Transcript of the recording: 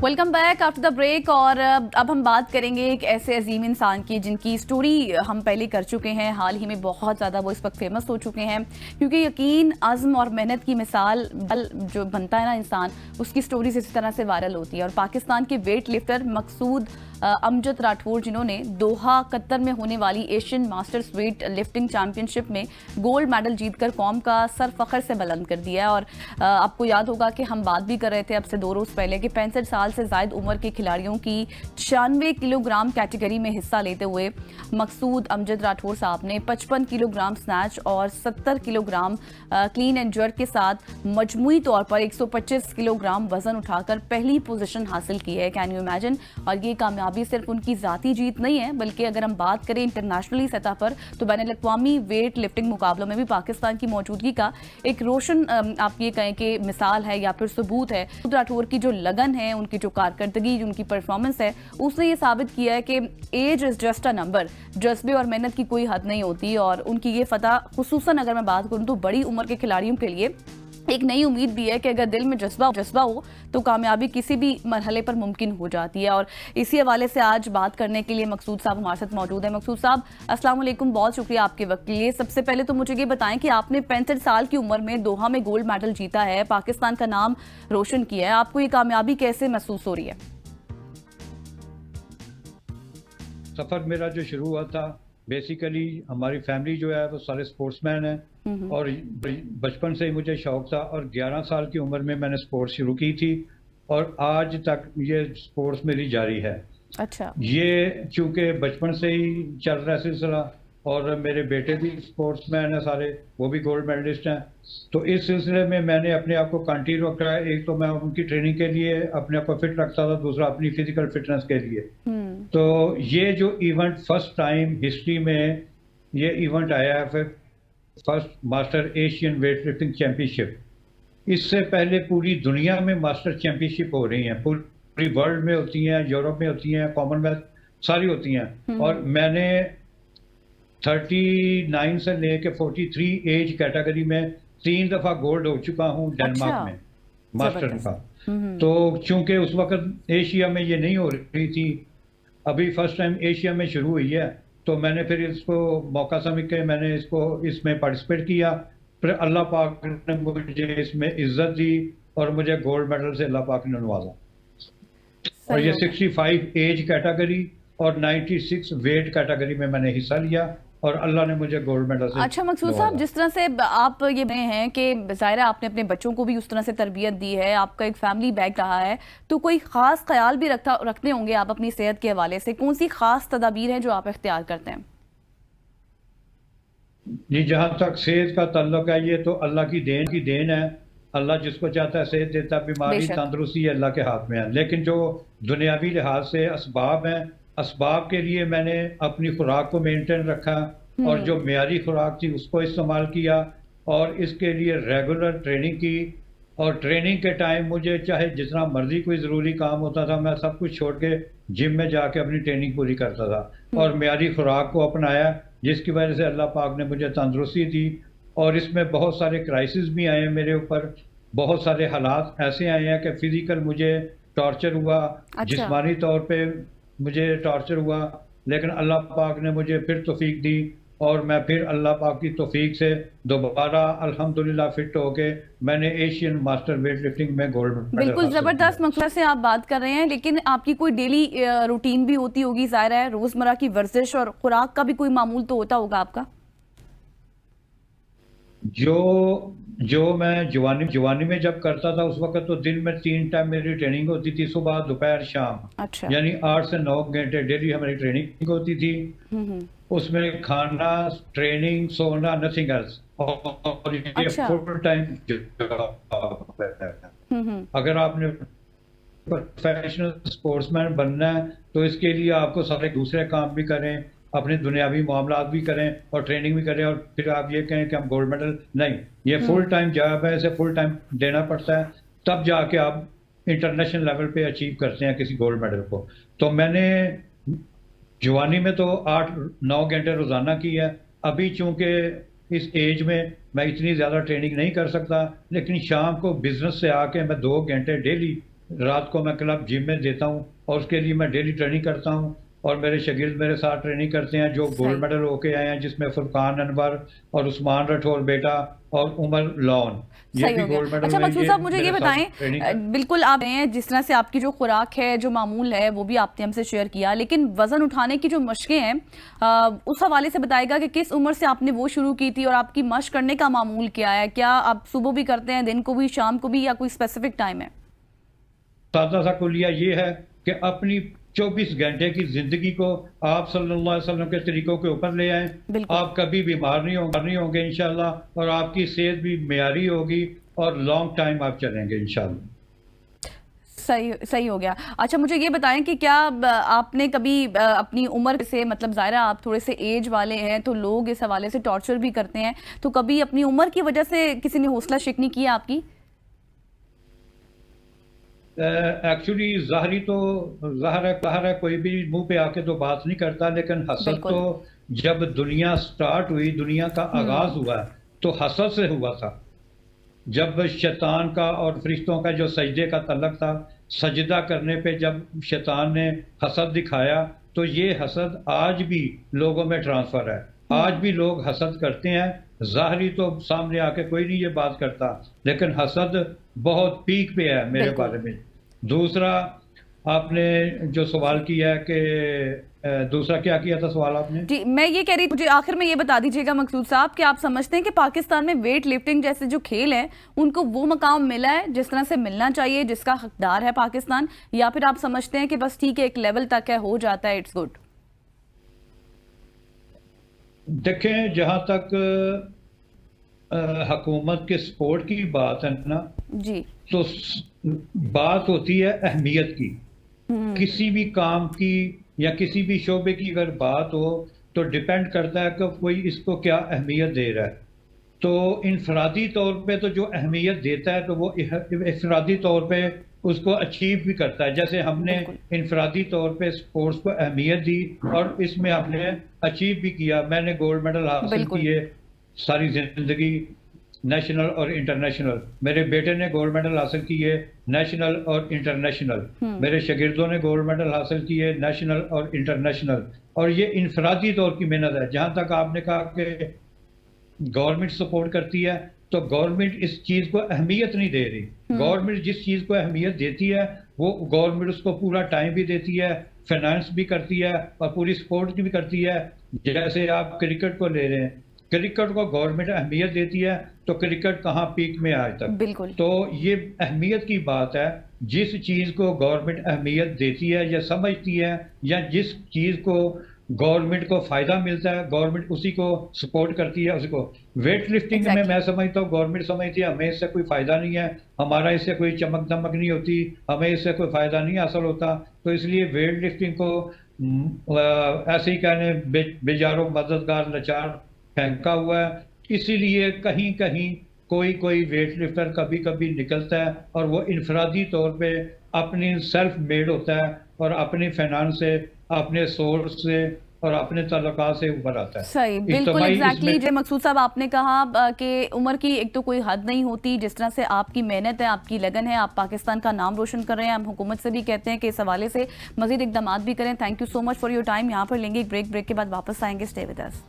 Welcome back after the break. और अब हम बात करेंगे एक ऐसे अजीम इंसान की जिनकी स्टोरी हम पहले कर चुके हैं। हाल ही में बहुत ज़्यादा वो इस वक्त फेमस हो चुके हैं क्योंकि यकीन, आज़म और मेहनत की मिसाल जो बनता है ना इंसान, उसकी स्टोरीज इस तरह से वायरल होती है। और पाकिस्तान के वेट लिफ्टर मकसूद अमजद राठौर, जिन्होंने दोहा कतर में होने वाली Asian masters weight lifting championship में गोल्ड मेडल जीतकर कौम का सर फख्र से बुलंद कर दिया है। और आपको याद होगा कि हम बात भी कर रहे थे अब से 2 रोज पहले कि 65 साल से जायद उम्र के खिलाड़ियों की 96 किलोग्राम कैटेगरी में हिस्सा लेते हुए मकसूद अमजद राठौर साहब ने 55 किलोग्राम स्नैच और 70 किलोग्राम क्लीन एंड जर्क के साथ मजमूई तौर पर 125 किलोग्राम वजन उठाकर पहली पोजीशन हासिल की है। Can you imagine. और ये कामयाबी सिर्फ उनकी जाती जीत नहीं है, बल्कि अगर हम बात करें इंटरनेशनली सतह पर तो बैनुल-अक़वामी वेट लिफ्टिंग मुकाबलों में भी पाकिस्तान की मौजूदगी का एक रोशन आप ये कहें कि मिसाल है या फिर सबूत है। राठौर की जो लगन है, उनकी जो कारकर्दगी, उनकी परफॉर्मेंस है, उसने ये साबित किया है कि age is just a number. जज्बे और मेहनत की कोई हद नहीं होती। और उनकी ये फतह, खुसूसन अगर मैं बात करूं तो बड़ी उम्र के खिलाड़ियों के लिए एक नई उम्मीद भी है कि अगर दिल में जज्बा हो तो कामयाबी किसी भी मरहले पर मुमकिन हो जाती है। और इसी हवाले से आज बात करने के लिए मकसूद साहब हमारे साथ मौजूद है। मकसूद साहब, अस्सलाम वालेकुम, बहुत शुक्रिया आपके वक्त के लिए। सबसे पहले तो मुझे ये बताएं कि आपने 65 साल की उम्र में दोहा में गोल्ड मेडल जीता है, पाकिस्तान का नाम रोशन किया है। आपको ये कामयाबी कैसे महसूस हो रही है? सफ़र मेरा जो शुरू हुआ था, बेसिकली हमारी फैमिली जो है वो सारे स्पोर्ट्समैन हैं और बचपन से ही मुझे शौक था और 11 साल की उम्र में मैंने स्पोर्ट्स शुरू की थी और आज तक ये स्पोर्ट्स मेरी जारी है। अच्छा। ये चूंकि बचपन से ही चल रहा है सिलसिला और मेरे बेटे भी स्पोर्ट्समैन हैं सारे, वो भी गोल्ड मेडलिस्ट हैं, तो इस सिलसिले में मैंने अपने आप को कंटिन्यू रखा है। एक तो मैं उनकी ट्रेनिंग के लिए अपने आप को फिट रखता था, दूसरा अपनी फिजिकल फिटनेस के लिए। तो ये जो इवेंट फर्स्ट टाइम हिस्ट्री में ये इवेंट आया है, फिर first master Asian weight lifting championship. इससे पहले पूरी दुनिया में मास्टर चैंपियनशिप हो रही हैं, पूरी वर्ल्ड में होती हैं, यूरोप में होती हैं, कॉमनवेल्थ सारी होती हैं। और मैंने 39 से लेके 43 एज कैटेगरी में 3 दफा गोल्ड हो चुका हूँ डेनमार्क में मास्टर का। तो चूंकि उस वक्त एशिया में ये नहीं हो रही थी, अभी फर्स्ट टाइम एशिया में शुरू हुई है, तो मैंने फिर इसको मौका समझ के मैंने इसमें पार्टिसिपेट किया। फिर अल्लाह पाक ने मुझे इसमें इज्जत दी और मुझे गोल्ड मेडल से अल्लाह पाक ने नवाजा। और ये 65 एज कैटेगरी और 96 वेट कैटेगरी में मैंने हिस्सा लिया और अल्लाह ने मुझे गोल्ड मेडल से। अच्छा मकसूद साहब, जिस तरह से आप ये बने हैं कि ज़ाहिर है आपने अपने बच्चों को भी उस तरह से तरबियत दी है, आपका एक फैमिली बैक रहा है, तो कोई खास ख्याल भी रखते होंगे आप अपनी सेहत के हवाले से। कौन सी खास तदाबीर है जो आप इख्तियार करते हैं? जी, जहाँ तक सेहत का ताल्लुक है, ये तो अल्लाह की देन है। अल्लाह जिसको चाहता है सेहत देता, बीमारी तंदुरुस्ती अल्लाह के हाथ में है। लेकिन जो दुनियावी लिहाज से असबाब हैं, असबाब के लिए मैंने अपनी खुराक को मेंटेन रखा और जो मियारी खुराक थी उसको इस्तेमाल किया और इसके लिए रेगुलर ट्रेनिंग की। और ट्रेनिंग के टाइम मुझे चाहे जितना मर्जी कोई ज़रूरी काम होता था, मैं सब कुछ छोड़ के जिम में जाके अपनी ट्रेनिंग पूरी करता था और मियारी खुराक को अपनाया, जिसकी वजह से अल्लाह पाक ने मुझे तंदुरुस्ती दी। और इसमें बहुत सारे क्राइसिस भी आए हैं मेरे ऊपर, बहुत सारे हालात ऐसे आए हैं कि फिजिकल मुझे टॉर्चर हुआ। अच्छा। जिस्मानी तौर पे मुझे टॉर्चर हुआ, लेकिन अल्लाह पाक ने मुझे फिर तौफीक दी और मैं फिर अल्लाह पाक की तौफीक से दोबारा अल्हम्दुलिल्लाह फिट होके मैंने एशियन मास्टर वेट लिफ्टिंग में गोल्ड मेडल। बिल्कुल जबरदस्त मकसद से आप बात कर रहे हैं, लेकिन आपकी कोई डेली रूटीन भी होती होगी, ज़ाहिर है रोजमर्रा की वर्जिश और खुराक का भी कोई मामूल तो होता होगा आपका? जो मैं जवानी में जब करता था उस वक्त तो दिन में 3 टाइम मेरी ट्रेनिंग होती थी, सुबह दोपहर शाम। अच्छा। यानी 8 से 9 घंटे डेली हमारी ट्रेनिंग होती थी। उसमें खाना, ट्रेनिंग, सोना, नथिंग एल्स। और ये अच्छा। फुल टाइम जॉब है। अगर आपने प्रोफेशनल स्पोर्ट्समैन बनना है तो इसके लिए आपको सारे दूसरे काम भी करें, अपने दुनियावी मामलात भी करें और ट्रेनिंग भी करें, और फिर आप ये कहें कि हम गोल्ड मेडल नहीं, ये फुल टाइम जॉब है, इसे फुल टाइम देना पड़ता है, तब जाके आप इंटरनेशनल लेवल पे अचीव करते हैं किसी गोल्ड मेडल को। तो मैंने जवानी में तो 8-9 घंटे रोजाना की है। अभी चूंकि इस एज में मैं इतनी ज्यादा ट्रेनिंग नहीं कर सकता, लेकिन शाम को बिजनेस से आके मैं 2 घंटे डेली रात को मैं क्लब जिम में देता हूँ और उसके लिए मैं डेली ट्रेनिंग करता हूँ और मेरे शागिर्द मेरे साथ ट्रेनिंग करते हैं जो गोल्ड मेडल होके आए हैं, जिसमें फुरकान अनवर और उस्मान राठौर बेटा और उमर लॉन, ये सही भी हो गया। गोल्ड मेडल अच्छा में मकसूद ये साहब, मुझे ये मेरे साथ बताएं, ट्रेनिंग। बिल्कुल आप हैं जिस तरह से आपकी जो खुराक है, जो मामूल है, वो भी आपने हमसे शेयर किया, लेकिन वजन उठाने की जो मशकें हैं उस हवाले से बताएगा कि किस उम्र से आपने वो शुरू की थी और आपकी मशक करने का मामूल क्या है? क्या आप सुबह भी करते हैं, दिन को भी, शाम को भी, या कोई स्पेसिफिक टाइम है? सादा सा कुलिया ये है कि अपनी 24 घंटे की जिंदगी को आप सल्लल्लाहु अलैहि वसल्लम के तरीकों के ऊपर ले आएं। बिल्कुल। आप कभी बीमार नहीं होंगे इंशाल्लाह, और आपकी सेहत भी मेयारी होगी और लॉन्ग टाइम आप चलेंगे इंशाल्लाह। सही हो गया। अच्छा मुझे ये बताएं कि क्या आपने कभी अपनी उम्र से, मतलब ज़ाहिर है आप थोड़े से एज वाले हैं तो लोग इस हवाले से टॉर्चर भी करते हैं, तो कभी अपनी उम्र की वजह से किसी ने हौसला शिकनी की है आपकी? एक्चुअली ज़ाहिर है कोई भी मुंह पे आके तो बात नहीं करता, लेकिन हसद बिल्कुल। तो जब दुनिया स्टार्ट हुई, दुनिया का आगाज हुआ, तो हसद से हुआ था। जब शैतान का और फरिश्तों का जो सजदे का तल्लक था, सजदा करने पे जब शैतान ने हसद दिखाया, तो ये हसद आज भी लोगों में ट्रांसफर है। आज भी लोग हसद करते हैं। ज़ाहिरी तो सामने आके कोई नहीं ये बात करता, लेकिन हसद बहुत पीक पे है मेरे बिल्कुल। बारे में। दूसरा, आपने जो सवाल किया है कि दूसरा क्या किया था सवाल आपने? जी मैं ये कह रही, मुझे आखिर में ये बता दीजिएगा मकसूद साहब कि आप समझते हैं कि पाकिस्तान में वेट लिफ्टिंग जैसे जो खेल हैं उनको वो मकाम मिला है जिस तरह से मिलना चाहिए, जिसका हकदार है पाकिस्तान, या फिर आप समझते हैं कि बस ठीक है एक लेवल तक है, हो जाता है, इट्स गुड? देखें, जहां तक हुकूमत के सपोर्ट की बात है ना, जी। तो बात होती है अहमियत की। किसी भी काम की या किसी भी शोबे की अगर बात हो तो डिपेंड करता है कि कोई इसको क्या अहमियत दे रहा है। तो इनफरादी तौर पे तो जो अहमियत देता है तो वो इनफरादी तौर पे उसको अचीव भी करता है। जैसे हमने इनफरादी तौर पे स्पोर्ट्स को अहमियत दी और इसमें हमने अचीव भी किया। मैंने गोल्ड मेडल हासिल किए सारी जिंदगी, नेशनल और इंटरनेशनल। मेरे बेटे ने गोल्ड मेडल हासिल किए नेशनल और इंटरनेशनल। मेरे शागिर्दों ने गोल्ड मेडल हासिल किए नेशनल और इंटरनेशनल। और ये इनफरादी तौर की मेहनत है। जहां तक आपने कहा कि गवर्नमेंट सपोर्ट करती है, तो गवर्नमेंट इस चीज को अहमियत नहीं दे रही। गवर्नमेंट जिस चीज को अहमियत देती है वो गवर्नमेंट उसको पूरा टाइम भी देती है, फाइनेंस भी करती है और पूरी सपोर्ट भी करती है। जैसे आप क्रिकेट को ले रहे हैं, क्रिकेट को गवर्नमेंट अहमियत देती है, तो क्रिकेट कहाँ पीक में आज तक। बिल्कुल। तो ये अहमियत की बात है। जिस चीज को गवर्नमेंट अहमियत देती है या समझती है, या जिस चीज को गवर्नमेंट को फायदा मिलता है, गवर्नमेंट उसी को सपोर्ट करती है, उसी को। वेट लिफ्टिंग में मैं समझता हूँ गवर्नमेंट समझती है हमें इससे कोई फायदा नहीं है, हमारा इससे कोई चमक दमक नहीं होती, हमें इससे कोई फायदा नहीं हासिल होता, तो इसलिए वेट लिफ्टिंग को ऐसे ही कहने बेजारों मददगार लाचार फेंका हुआ है। इसीलिए कहीं कहीं कोई वेट लिफ्टर कभी कभी निकलता है और वो इनफरादी तौर पे अपनी सेल्फ मेड होता है और अपनी फाइनेंस से, अपने सोर्स से और अपने तल्लुकात से ऊपर आता है। सही, बिल्कुल एग्जैक्टली। जो मकसूद साहब आपने कहा कि उम्र की एक तो कोई हद नहीं होती, जिस तरह से आपकी मेहनत है, आपकी लगन है, आप पाकिस्तान का नाम रोशन कर रहे हैं। हम हुकूमत से भी कहते हैं कि इस हवाले से मजीद इकदाम भी करें। Thank you so much for your time. यहाँ पर लेंगे एक ब्रेक के बाद वापस आएंगे। Stay with us.